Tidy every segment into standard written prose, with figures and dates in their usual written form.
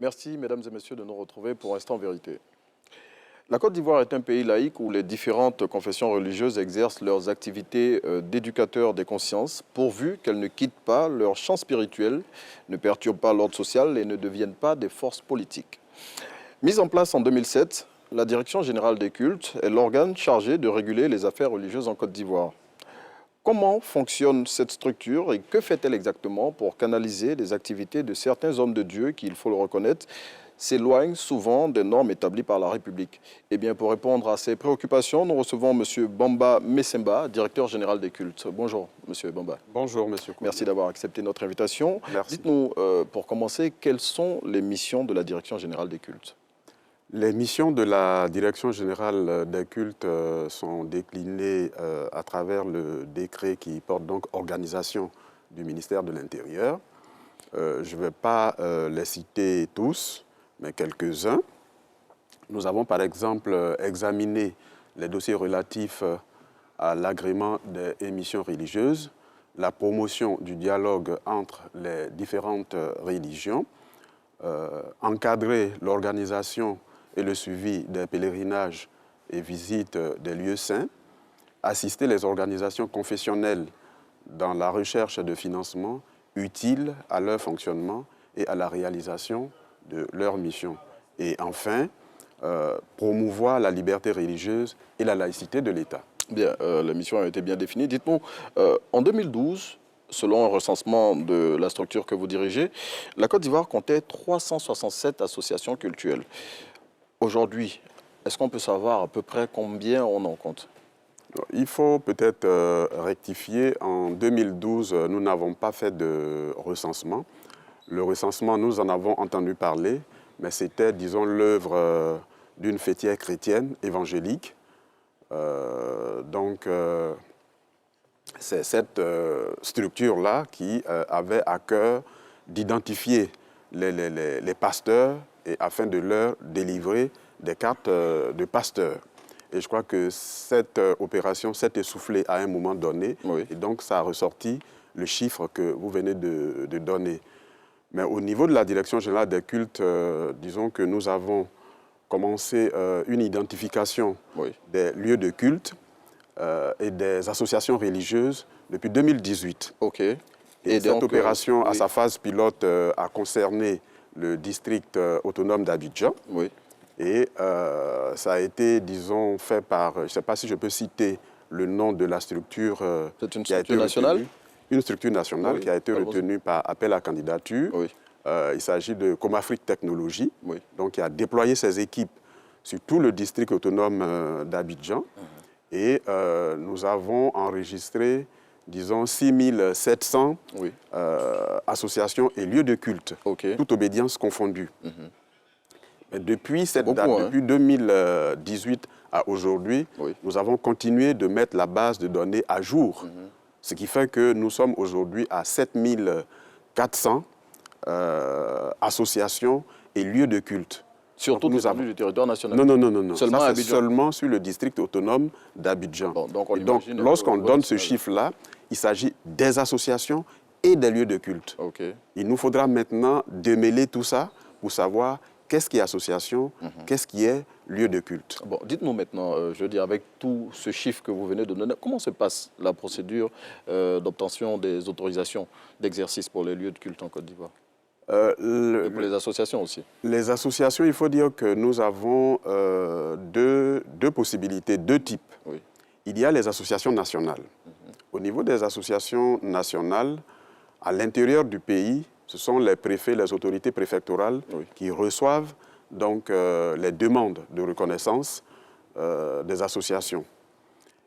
Merci, mesdames et messieurs, de nous retrouver pour Instant Vérité. La Côte d'Ivoire est un pays laïque où les différentes confessions religieuses exercent leurs activités d'éducateurs des consciences, pourvu qu'elles ne quittent pas leur champ spirituel, ne perturbent pas l'ordre social et ne deviennent pas des forces politiques. Mise en place en 2007, la Direction générale des cultes est l'organe chargé de réguler les affaires religieuses en Côte d'Ivoire. Comment fonctionne cette structure et que fait-elle exactement pour canaliser les activités de certains hommes de Dieu qui, il faut le reconnaître, s'éloignent souvent des normes établies par la République? Eh bien, pour répondre à ces préoccupations, nous recevons M. Bamba Messemba, directeur général des cultes. Bonjour, M. Bamba. Bonjour, M. Koundé. Merci d'avoir accepté notre invitation. Merci. Dites-nous, pour commencer, quelles sont les missions de la Direction générale des cultes? Les missions de la Direction générale des cultes sont déclinées à travers le décret qui porte donc organisation du ministère de l'Intérieur. Je ne vais pas les citer tous, mais quelques-uns. Nous avons par exemple examiné les dossiers relatifs à l'agrément des émissions religieuses, la promotion du dialogue entre les différentes religions, encadrer l'organisation et le suivi des pèlerinages et visites des lieux saints, assister les organisations confessionnelles dans la recherche de financement utile à leur fonctionnement et à la réalisation de leur mission. Et enfin, promouvoir la liberté religieuse et la laïcité de l'État. Bien, la mission a été bien définie. Dites-nous, en 2012, selon un recensement de la structure que vous dirigez, la Côte d'Ivoire comptait 367 associations cultuelles. Aujourd'hui, est-ce qu'on peut savoir à peu près combien on en compte? Il faut peut-être rectifier. En 2012, nous n'avons pas fait de recensement. Le recensement, nous en avons entendu parler, mais c'était, disons, l'œuvre d'une fêtière chrétienne évangélique. C'est cette structure-là qui avait à cœur d'identifier les pasteurs et afin de leur délivrer des cartes de pasteur. Et je crois que cette opération s'est essoufflée à un moment donné. Oui. Et donc, ça a ressorti le chiffre que vous venez de donner. Mais au niveau de la Direction générale des cultes, disons que nous avons commencé une identification des lieux de culte et des associations religieuses depuis 2018. OK. Et cette donc, opération, à sa phase pilote, a concerné le district autonome d'Abidjan. Oui. Et ça a été, disons, fait par, je ne sais pas si je peux citer le nom de la structure. C'est une structure nationale? Une structure nationale qui a été retenue par appel à candidature. Oui. Il s'agit de Comafrique Technologies, donc qui a déployé ses équipes sur tout le district autonome d'Abidjan. Et nous avons enregistré, disons, 6700 associations et lieux de culte, toute obédience confondue. Mais depuis cette date, depuis 2018 à aujourd'hui, nous avons continué de mettre la base de données à jour. Ce qui fait que nous sommes aujourd'hui à 7400 associations et lieux de culte. Sur toute l'étendue du territoire national? Non. Seulement ça, c'est seulement sur le district autonome d'Abidjan. Bon, donc lorsqu'on donne ce chiffre-là, il s'agit des associations et des lieux de culte. Il nous faudra maintenant démêler tout ça pour savoir qu'est-ce qui est association, qu'est-ce qui est lieu de culte. Bon, dites-nous maintenant, je veux dire, avec tout ce chiffre que vous venez de donner, comment se passe la procédure d'obtention des autorisations d'exercice pour les lieux de culte en Côte d'Ivoire? Et pour les associations aussi? Les associations, il faut dire que nous avons deux possibilités, deux types. Il y a les associations nationales. Au niveau des associations nationales, à l'intérieur du pays, ce sont les préfets, les autorités préfectorales qui reçoivent donc les demandes de reconnaissance des associations.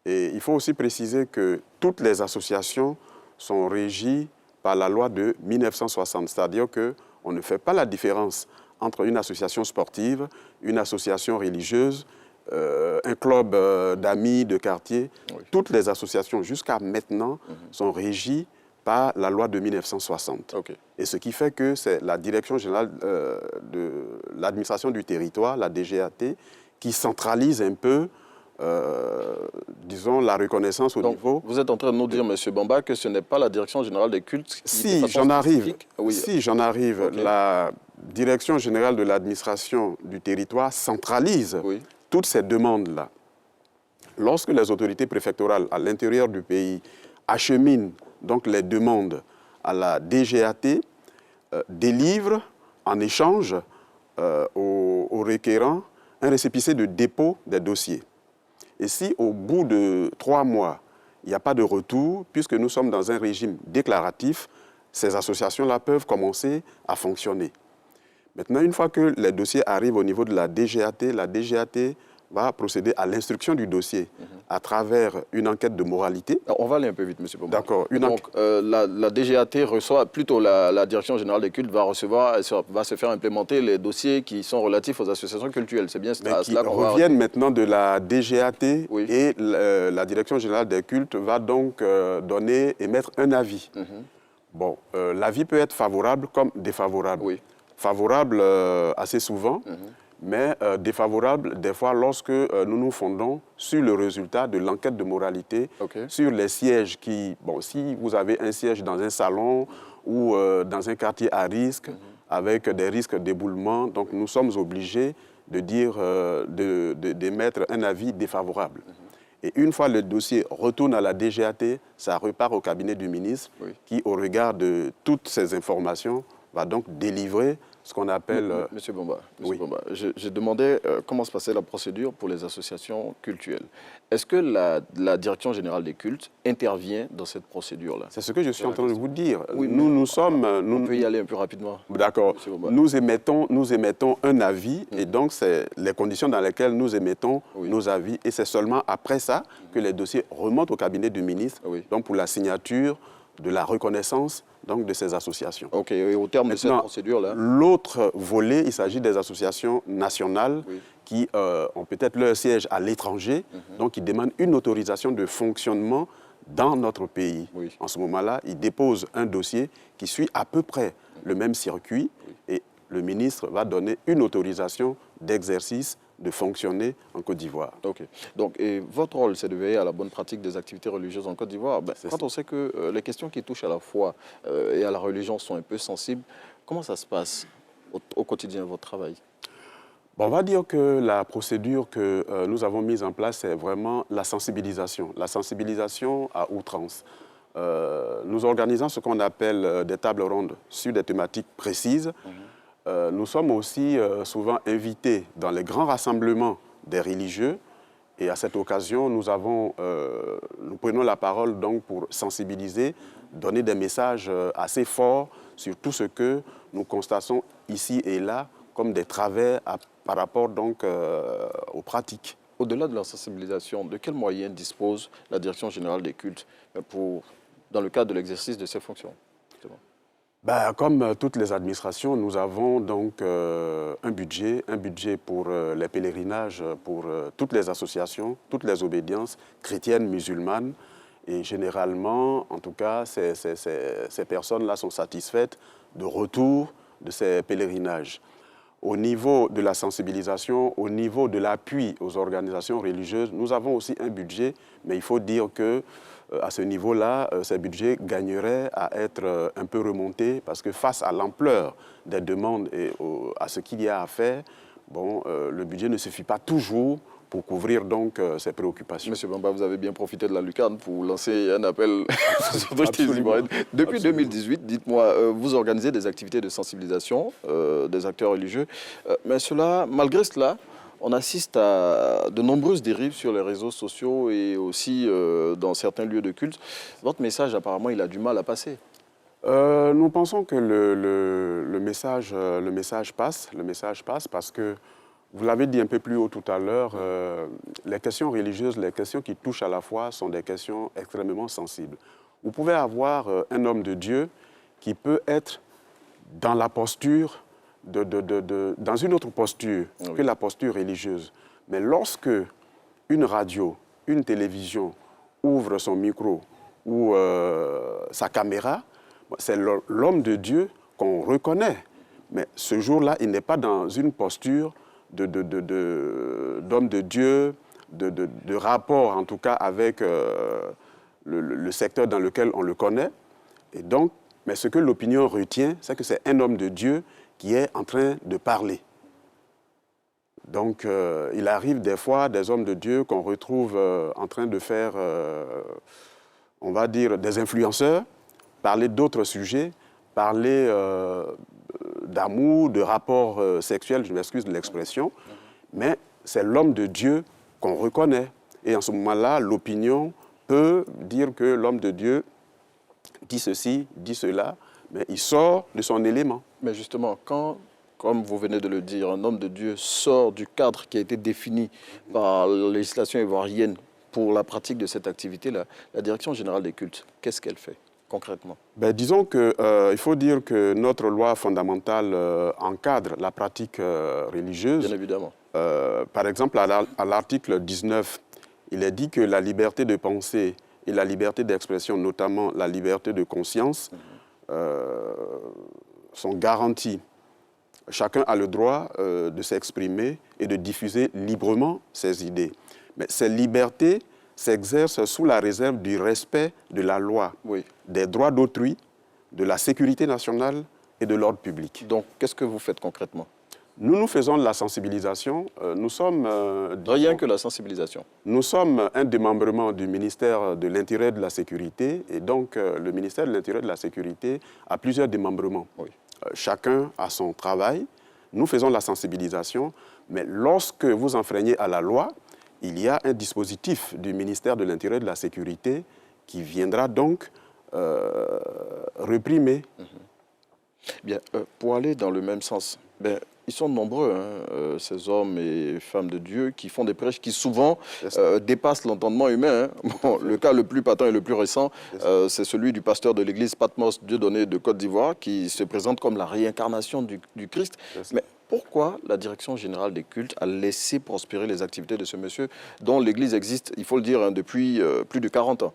Et il faut aussi préciser que toutes les associations sont régies par la loi de 1960, c'est-à-dire qu'on ne fait pas la différence entre une association sportive, une association religieuse, un club d'amis de quartier. Toutes les associations jusqu'à maintenant sont régies par la loi de 1960. Et ce qui fait que c'est la Direction générale de l'administration du territoire, la DGAT, qui centralise un peu, disons, la reconnaissance au niveau... Vous êtes en train de nous dire, M. Bamba, que ce n'est pas la Direction générale des cultes qui... Si, j'en arrive. Oui. Si, j'en arrive. La Direction générale de l'administration du territoire centralise toutes ces demandes-là. Lorsque les autorités préfectorales à l'intérieur du pays acheminent donc les demandes à la DGAT, délivrent en échange aux requérants un récépissé de dépôt des dossiers. Et si au bout de 3 mois, il n'y a pas de retour, puisque nous sommes dans un régime déclaratif, ces associations-là peuvent commencer à fonctionner. Maintenant, une fois que les dossiers arrivent au niveau de la DGAT va procéder à l'instruction du dossier à travers une enquête de moralité. On va aller un peu vite, M. Bomba. D'accord. Donc, la DGAT reçoit, plutôt la Direction générale des cultes va se faire implémenter les dossiers qui sont relatifs aux associations culturelles. C'est bien cela qu'on va... reviennent maintenant de la DGAT et la Direction générale des cultes va donc émettre un avis. Bon, l'avis peut être favorable comme défavorable. Favorable assez souvent, mais défavorable des fois lorsque nous nous fondons sur le résultat de l'enquête de moralité, sur les sièges qui... Bon, si vous avez un siège dans un salon ou dans un quartier à risque, avec des risques d'éboulement, donc nous sommes obligés de dire, d'émettre un avis défavorable. Et une fois le dossier retourne à la DGAT, ça repart au cabinet du ministre qui, au regard de toutes ces informations, va donc délivrer ce qu'on appelle... Monsieur Bomba, je demandais comment se passait la procédure pour les associations cultuelles. Est-ce que la Direction générale des cultes intervient dans cette procédure-là? C'est ce que je suis en train de vous dire. Nous sommes... On peut y aller un peu rapidement. D'accord. Nous émettons un avis et donc c'est les conditions dans lesquelles nous émettons nos avis. Et c'est seulement après ça que les dossiers remontent au cabinet du ministre donc pour la signature de la reconnaissance donc, de ces associations. OK, et au terme de cette procédure-là... L'autre volet, il s'agit des associations nationales qui ont peut-être leur siège à l'étranger, donc qui demandent une autorisation de fonctionnement dans notre pays. En ce moment-là, ils déposent un dossier qui suit à peu près le même circuit et le ministre va donner une autorisation d'exercice de fonctionner en Côte d'Ivoire. OK. Donc, et votre rôle, c'est de veiller à la bonne pratique des activités religieuses en Côte d'Ivoire. Quand on sait que les questions qui touchent à la foi et à la religion sont un peu sensibles, comment ça se passe au quotidien, votre travail? Bon, on va dire que la procédure que nous avons mise en place, c'est vraiment la sensibilisation à outrance. Nous organisons ce qu'on appelle des tables rondes sur des thématiques précises. Nous sommes aussi souvent invités dans les grands rassemblements des religieux et à cette occasion, nous prenons la parole donc pour sensibiliser, donner des messages assez forts sur tout ce que nous constatons ici et là comme des travers par rapport donc aux pratiques. Au-delà de la sensibilisation, de quels moyens dispose la Direction générale des cultes dans le cadre de l'exercice de ses fonctions? Comme toutes les administrations, nous avons donc un budget pour les pèlerinages, pour toutes les associations, toutes les obédiences chrétiennes, musulmanes. Et généralement, en tout cas, ces personnes-là sont satisfaites de retour de ces pèlerinages. Au niveau de la sensibilisation, au niveau de l'appui aux organisations religieuses, nous avons aussi un budget, mais il faut dire que à ce niveau-là, ces budgets gagneraient à être un peu remontés parce que face à l'ampleur des demandes et à ce qu'il y a à faire, bon, le budget ne suffit pas toujours pour couvrir donc ces préoccupations. Monsieur Bamba, vous avez bien profité de la lucarne pour lancer un appel aux autorités ivoiriennes. Depuis 2018, dites-moi, vous organisez des activités de sensibilisation des acteurs religieux, mais malgré cela, on assiste à de nombreuses dérives sur les réseaux sociaux et aussi dans certains lieux de culte. Votre message, apparemment, il a du mal à passer. Nous pensons que le message passe parce que, vous l'avez dit un peu plus haut tout à l'heure, les questions religieuses, les questions qui touchent à la foi sont des questions extrêmement sensibles. Vous pouvez avoir un homme de Dieu qui peut être dans la posture dans une autre posture que la posture religieuse. Mais lorsque une radio, une télévision ouvre son micro ou sa caméra, c'est l'homme de Dieu qu'on reconnaît. Mais ce jour-là, il n'est pas dans une posture d'homme de Dieu, de rapport en tout cas avec le secteur dans lequel on le connaît. Et donc, mais ce que l'opinion retient, c'est que c'est un homme de Dieu qui est en train de parler. Donc, il arrive des fois des hommes de Dieu qu'on retrouve en train de faire, on va dire, des influenceurs, parler d'autres sujets, parler d'amour, de rapports sexuels, je m'excuse de l'expression, mais c'est l'homme de Dieu qu'on reconnaît. Et en ce moment-là, l'opinion peut dire que l'homme de Dieu dit ceci, dit cela, mais il sort de son élément. Mais justement, quand, comme vous venez de le dire, un homme de Dieu sort du cadre qui a été défini par la législation ivoirienne pour la pratique de cette activité-là, la Direction générale des cultes, qu'est-ce qu'elle fait concrètement? Disons qu'il faut dire que notre loi fondamentale encadre la pratique religieuse. Bien évidemment. Par exemple, à l'article 19, il est dit que la liberté de pensée et la liberté d'expression, notamment la liberté de conscience, sont garanties. Chacun a le droit de s'exprimer et de diffuser librement ses idées. Mais ces libertés s'exercent sous la réserve du respect de la loi, oui, des droits d'autrui, de la sécurité nationale et de l'ordre public. Donc, qu'est-ce que vous faites concrètement? Nous faisons de la sensibilisation. Nous sommes... Rien que la sensibilisation. Nous sommes un démembrement du ministère de l'Intérieur et de la Sécurité. Et donc, le ministère de l'Intérieur et de la Sécurité a plusieurs démembrements. Oui. Chacun a son travail. Nous faisons la sensibilisation. Mais lorsque vous enfreignez à la loi, il y a un dispositif du ministère de l'Intérieur et de la Sécurité qui viendra donc réprimer. Bien, pour aller dans le même sens, ils sont nombreux, hein, ces hommes et femmes de Dieu, qui font des prêches qui souvent dépassent l'entendement humain. Hein. Bon, le cas le plus patent et le plus récent, c'est celui du pasteur de l'église Patmos Dieudonné de Côte d'Ivoire, qui se présente comme la réincarnation du Christ. Mais pourquoi la Direction générale des cultes a laissé prospérer les activités de ce monsieur, dont l'église existe, il faut le dire, hein, depuis plus de 40 ans?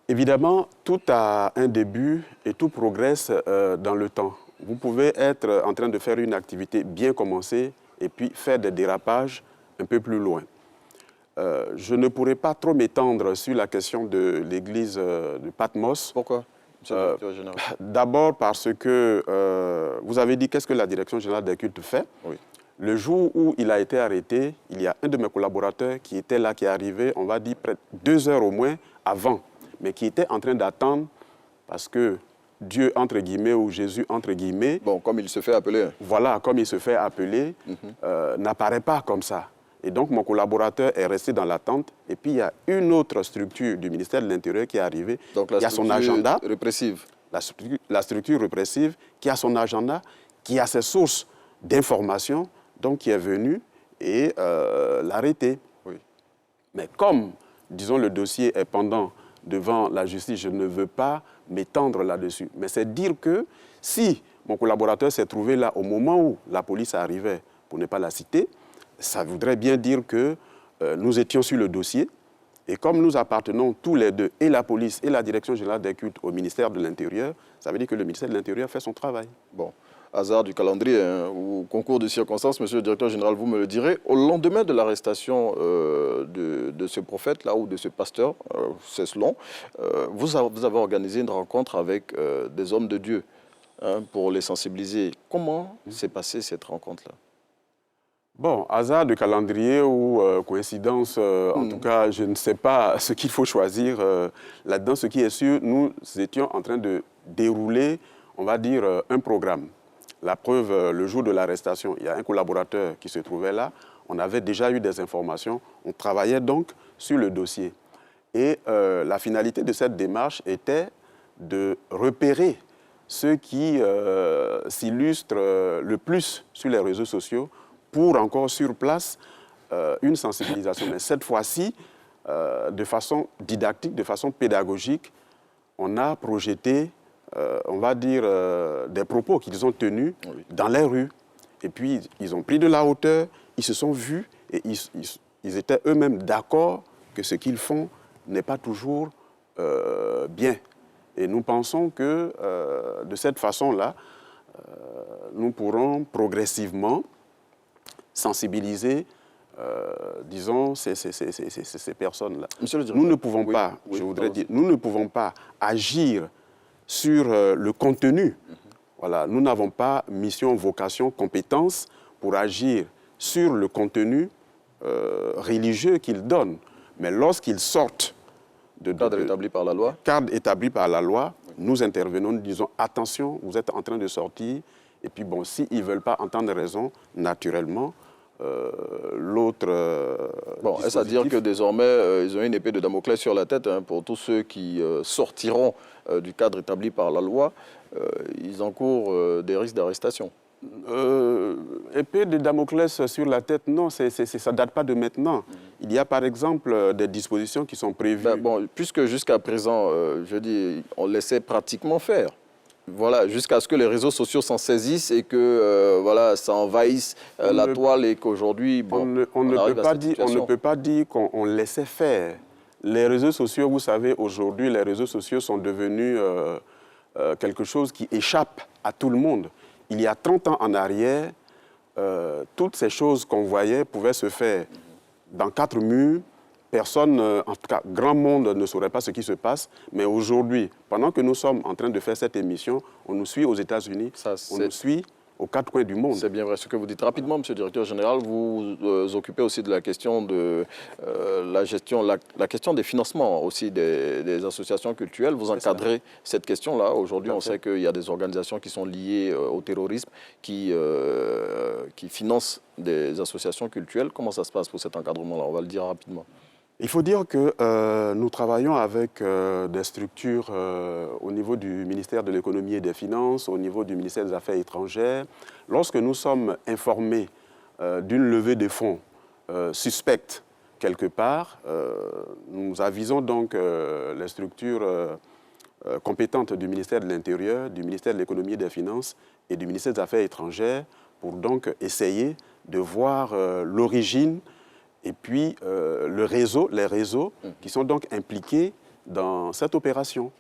Évidemment, tout a un début et tout progresse dans le temps. Vous pouvez être en train de faire une activité bien commencée et puis faire des dérapages un peu plus loin. Je ne pourrais pas trop m'étendre sur la question de l'église de Patmos. Pourquoi, monsieur le directeur général? D'abord parce que vous avez dit qu'est-ce que la Direction générale des cultes fait. Oui. Le jour où il a été arrêté, il y a un de mes collaborateurs qui était là, qui est arrivé, on va dire, près de 2 heures au moins avant, mais qui était en train d'attendre parce que Dieu, entre guillemets, ou Jésus, entre guillemets... Bon, comme il se fait appeler. Voilà, comme il se fait appeler, n'apparaît pas comme ça. Et donc, mon collaborateur est resté dans l'attente. Et puis, il y a une autre structure du ministère de l'Intérieur qui est arrivée, qui a son agenda. Répressive. La structure répressive, qui a son agenda, qui a ses sources d'information, donc qui est venue et l'arrêter. Oui. Mais comme, disons, le dossier est pendant devant la justice, je ne veux pas m'étendre là-dessus. Mais c'est dire que si mon collaborateur s'est trouvé là au moment où la police arrivait, pour ne pas la citer, ça voudrait bien dire que nous étions sur le dossier. Et comme nous appartenons tous les deux, et la police et la Direction générale des cultes, au ministère de l'Intérieur, ça veut dire que le ministère de l'Intérieur fait son travail. Bon. Hasard du calendrier, hein, ou concours de circonstances, monsieur le directeur général, vous me le direz. Au lendemain de l'arrestation de ce prophète-là, ou de ce pasteur, c'est selon, vous avez organisé une rencontre avec des hommes de Dieu, hein, pour les sensibiliser. Comment s'est passée cette rencontre-là? Bon, hasard de calendrier ou coïncidence, en tout cas, je ne sais pas ce qu'il faut choisir là-dedans. Ce qui est sûr, nous étions en train de dérouler, on va dire, un programme. La preuve, le jour de l'arrestation, il y a un collaborateur qui se trouvait là. On avait déjà eu des informations. On travaillait donc sur le dossier. Et la finalité de cette démarche était de repérer ceux qui s'illustrent le plus sur les réseaux sociaux pour encore sur place une sensibilisation. Mais cette fois-ci, de façon didactique, de façon pédagogique, on a projeté, on va dire, des propos qu'ils ont tenus dans les rues. Et puis, ils ont pris de la hauteur, ils se sont vus et ils étaient eux-mêmes d'accord que ce qu'ils font n'est pas toujours bien. Et nous pensons que de cette façon-là, nous pourrons progressivement sensibiliser, disons, ces personnes-là. Nous ne pouvons pas, je voudrais dire, nous ne pouvons pas agir sur le contenu, Voilà, nous n'avons pas mission, vocation, compétence pour agir sur le contenu religieux qu'ils donnent. Mais lorsqu'ils sortent de cadre établi par la loi, nous intervenons, nous disons attention, vous êtes en train de sortir. Et puis bon, s'ils ne veulent pas entendre raison, naturellement, l'autre... Bon, est-ce à dire que désormais, ils ont une épée de Damoclès sur la tête pour tous ceux qui sortiront du cadre établi par la loi, ils encourent des risques d'arrestation? Épée de Damoclès sur la tête, non, ça ne date pas de maintenant. Il y a par exemple des dispositions qui sont prévues. Ben, bon, puisque jusqu'à présent, je dis, on laissait pratiquement faire. Voilà, jusqu'à ce que les réseaux sociaux s'en saisissent et que voilà, ça envahisse la toile et qu'aujourd'hui, bon, on ne peut pas dire qu'on laissait faire. Les réseaux sociaux, vous savez, aujourd'hui, les réseaux sociaux sont devenus quelque chose qui échappe à tout le monde. Il y a 30 ans en arrière, toutes ces choses qu'on voyait pouvaient se faire dans 4 murs. Personne, en tout cas, grand monde ne saurait pas ce qui se passe. Mais aujourd'hui, pendant que nous sommes en train de faire cette émission, on nous suit aux États-Unis, on nous suit aux 4 coins du monde. C'est bien vrai ce que vous dites. Rapidement, Monsieur le Directeur Général, vous vous occupez aussi de la question de la gestion, la question des financements aussi des associations culturelles. Vous encadrez cette question-là. Aujourd'hui, on sait qu'il y a des organisations qui sont liées au terrorisme, qui financent des associations culturelles. Comment ça se passe pour cet encadrement-là? On va le dire rapidement. Il faut dire que nous travaillons avec des structures au niveau du ministère de l'économie et des finances, au niveau du ministère des Affaires étrangères. Lorsque nous sommes informés d'une levée de fonds suspecte quelque part, nous avisons donc les structures compétentes du ministère de l'Intérieur, du ministère de l'économie et des finances et du ministère des Affaires étrangères pour donc essayer de voir l'origine et puis les réseaux qui sont donc impliqués dans cette opération.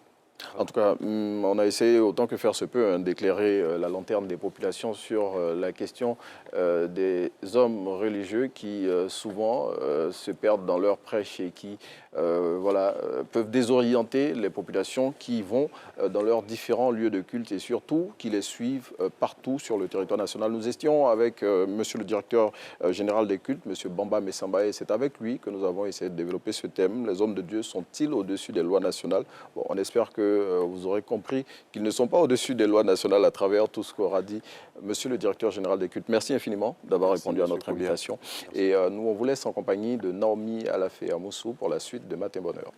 En tout cas, on a essayé autant que faire se peut d'éclairer la lanterne des populations sur la question des hommes religieux qui souvent se perdent dans leur prêche et qui voilà, peuvent désorienter les populations qui vont dans leurs différents lieux de culte et surtout qui les suivent partout sur le territoire national. Nous étions avec monsieur le directeur général des cultes, monsieur Bamba Messamba, et c'est avec lui que nous avons essayé de développer ce thème. Les hommes de Dieu sont-ils au-dessus des lois nationales? Bon, on espère que vous aurez compris qu'ils ne sont pas au-dessus des lois nationales à travers tout ce qu'aura dit monsieur le directeur général des cultes. Merci infiniment d'avoir répondu à notre invitation. Et nous, on vous laisse en compagnie de Naomi Alafé Amoussou pour la suite de Matin Bonheur.